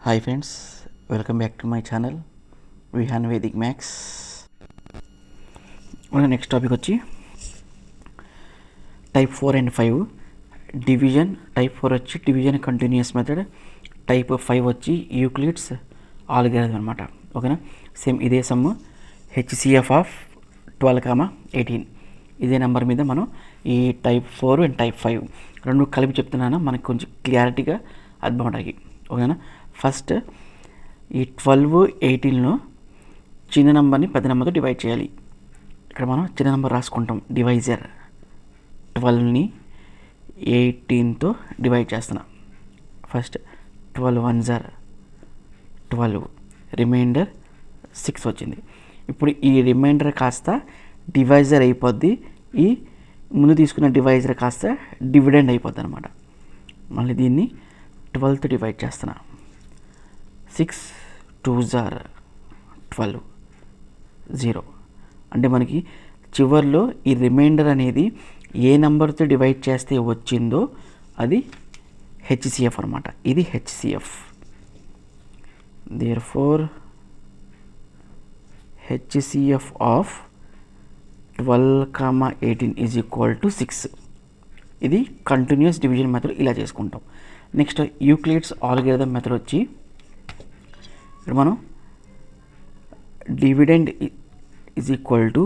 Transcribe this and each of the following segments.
Hi friends, welcome back to my channel Vihaan Vedic maths. మన next topic వచ్చి type 4 and 5 division. Type 4 వచ్చి division continuous method, type 5 వచ్చి Euclid's algorithm అనమాట. ఓకేనా, same ఇదే సమ్ హెచ్సిఎఫ్ ఆఫ్ 12,18 ఇదే నెంబర్ మీద మనం ఈ టైప్ 4 అండ్ టైప్ 5 రెండు కలిపి చెప్తున్నాను, మనకు కొంచెం క్లారిటీగా అర్థం అవడానికి. ఓకేనా, ఫస్ట్ ఈ 12, 18లో చిన్న నెంబర్ని పెద్ద నెంబర్తో డివైడ్ చేయాలి. ఇక్కడ మనం చిన్న నెంబర్ రాసుకుంటాం, డివైజర్ 12ని 18తో డివైడ్ చేస్తున్నా. ఫస్ట్ 12 1s are 12, రిమైండర్ 6 వచ్చింది. ఇప్పుడు ఈ రిమైండర్ కాస్త డివైజర్ అయిపోద్ది, ఈ ముందు తీసుకున్న డివైజర్ కాస్త డివిడెండ్ అయిపోద్ది అనమాట. మళ్ళీ దీన్ని 12తో డివైడ్ చేస్తున్నా. 6 2s are 12, 0. అంటే మనకి చివర్లో ఈ రిమైండర్ అనేది ఏ నెంబర్తో డివైడ్ చేస్తే వచ్చిందో అది హెచ్సిఎఫ్ అనమాట. ఇది HCF. Therefore HCF of 12,18 is equal to 6. ఇది కంటిన్యూస్ డివిజన్ మెథడ్, ఇలా చేసుకుంటాం. నెక్స్ట్ యూక్లిడ్స్ ఆల్గరిథం మెథడ్ వచ్చి ఇక్కడ మనం dividend is equal to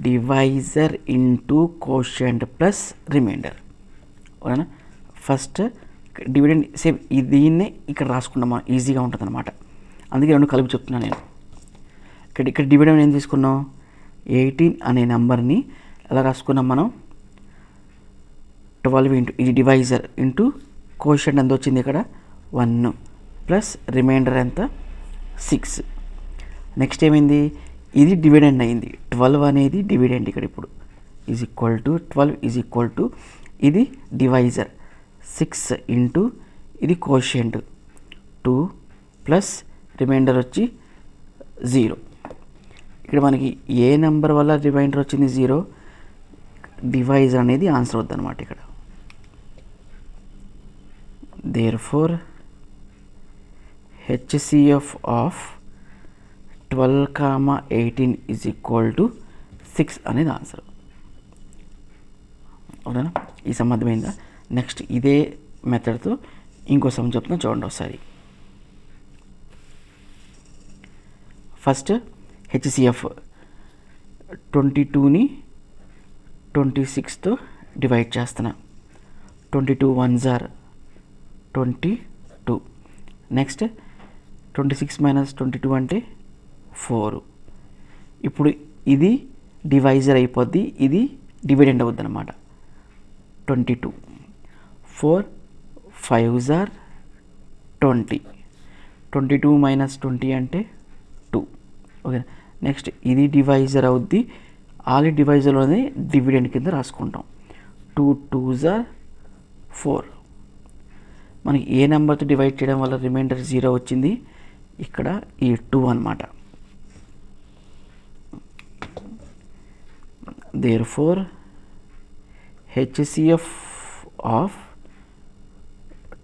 divisor into quotient plus remainder. ఓకేనా, ఫస్ట్ డివిడెండ్ సేమ్ దీన్నే ఇక్కడ రాసుకుంటాం మనం, ఈజీగా ఉంటుంది అనమాట. అందుకే రెండు కలిపి చెప్తున్నాను నేను. ఇక్కడ డివిడెండ్ ఏం తీసుకున్నాం, 18 అనే నెంబర్ని ఎలా రాసుకున్నాం మనం, 12 ఇంటూ ఇది డివైజర్ ఇంటూ కోషియంట్ ఎంత వచ్చింది ఇక్కడ 1 ప్లస్ రిమైండర్ ఎంత 6. నెక్స్ట్ ఏమైంది, ఇది డివిడెండ్ అయింది, 12 అనేది డివిడెండ్ ఇక్కడ. ఇప్పుడు is equal to 12 is equal to ఇది డివైజర్ 6 ఇంటూ ఇది కోషియంట్ 2 ప్లస్ రిమైండర్ వచ్చి 0. ఇక్కడ మనకి ఏ నెంబర్ వల్ల రిమైండర్ వచ్చింది 0, డివైజర్ అనేది ఆన్సర్ అవుతుంది అనమాట ఇక్కడ. Therefore HCF of 12,18 is equal to 6 అనేది ఆన్సర్. అవునా, ఈ సమ్ అర్థమైందా? నెక్స్ట్ ఇదే మెథడ్తో ఇంకో సమ్ చెప్తున్నా, చూడండి ఒకసారి. ఫస్ట్ హెచ్సిఎఫ్ 22ని 26తో డివైడ్ చేస్తున్నా. 22 1s are 22. నెక్స్ట్ 26 మైనస్ 22 అంటే 4. ఇప్పుడు ఇది డివైజర్ అయిపోద్ది, ఇది డివిడెండ్ అవుద్ది అనమాట. 22 4 5s are 20. 22 మైనస్ 20 అంటే 2. ఓకే, నెక్స్ట్ ఇది డివైజర్ అవుద్ది, ఆల్ డివైజర్లోనే డివిడెండ్ కింద రాసుకుంటాం. 2 2s are 4. మనకి ఏ నెంబర్తో డివైడ్ చేయడం వల్ల రిమైండర్ 0 వచ్చింది, ఇక్కడ ఈ 2 అనమాట. Therefore HCF of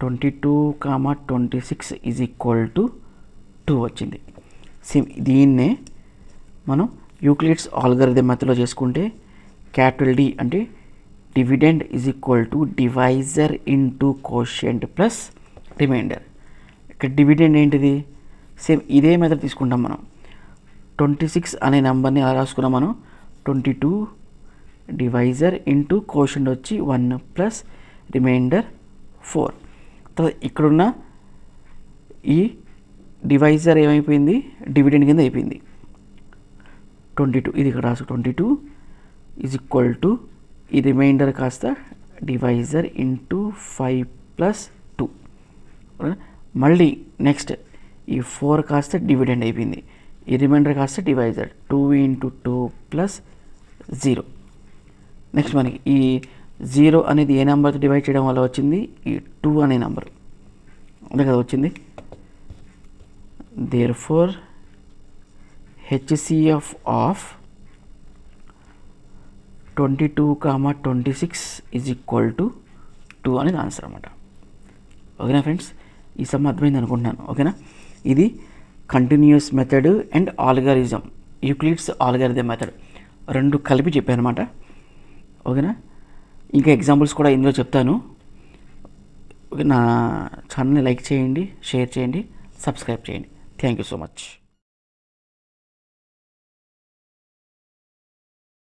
22,26 is equal to 2 వచ్చింది. సేమ్ దీన్నే మనం యూక్లిడ్స్ ఆల్గరిథం మెథడ్లో చేసుకుంటే క్యాపిటల్ డి అంటే dividend is equal to divisor into quotient plus remainder. ఇక్కడ డివిడెండ్ ఏంటిది, సేమ్ ఇదే మెథడ్ తీసుకుంటాం మనం. 26 అనే నెంబర్ని ఎలా రాసుకున్నాం మనం, 22 డివైజర్ ఇంటూ కోషియంట్ వచ్చి 1 ప్లస్ రిమైండర్ 4. తర్వాత ఇక్కడున్న ఈ డివైజర్ ఏమైపోయింది, డివిడెండ్ కింద అయిపోయింది. 22 ఇది ఇక్కడ రాసు, 22 ఈజ్ ఈక్వల్ టు ఈ రిమైండర్ కాస్త డివైజర్ ఇంటూ 5 ప్లస్ 2. మళ్ళీ నెక్స్ట్ ఈ 4 కాస్త డివిడెండ్ అయిపోయింది, ఈ రిమైండర్ కాస్త డివైజర్ 2 ఇంటూ 2 ప్లస్ 0. నెక్స్ట్ మనకి ఈ 0 అనేది ఏ నెంబర్తో డివైడ్ చేయడం వల్ల వచ్చింది, ఈ 2 అనే నెంబర్ అదే కదా వచ్చింది. Therefore HCF of 22,26 is equal to 2 అనేది ఆన్సర్ అనమాట. ఓకేనా ఫ్రెండ్స్, ఈ సమ్ అర్థమైంది అనుకుంటున్నాను. ఓకేనా, ఇది continuous method and algorithm, Euclid's algorithm method రెండు కలిపి చెప్పాను అనమాట. ఓకేనా, ఇంకా ఎగ్జాంపుల్స్ కూడా ఇందులో చెప్తాను. ఓకే, నా ఛానల్ని లైక్ చేయండి, షేర్ చేయండి, సబ్స్క్రైబ్ చేయండి. Thank you so much.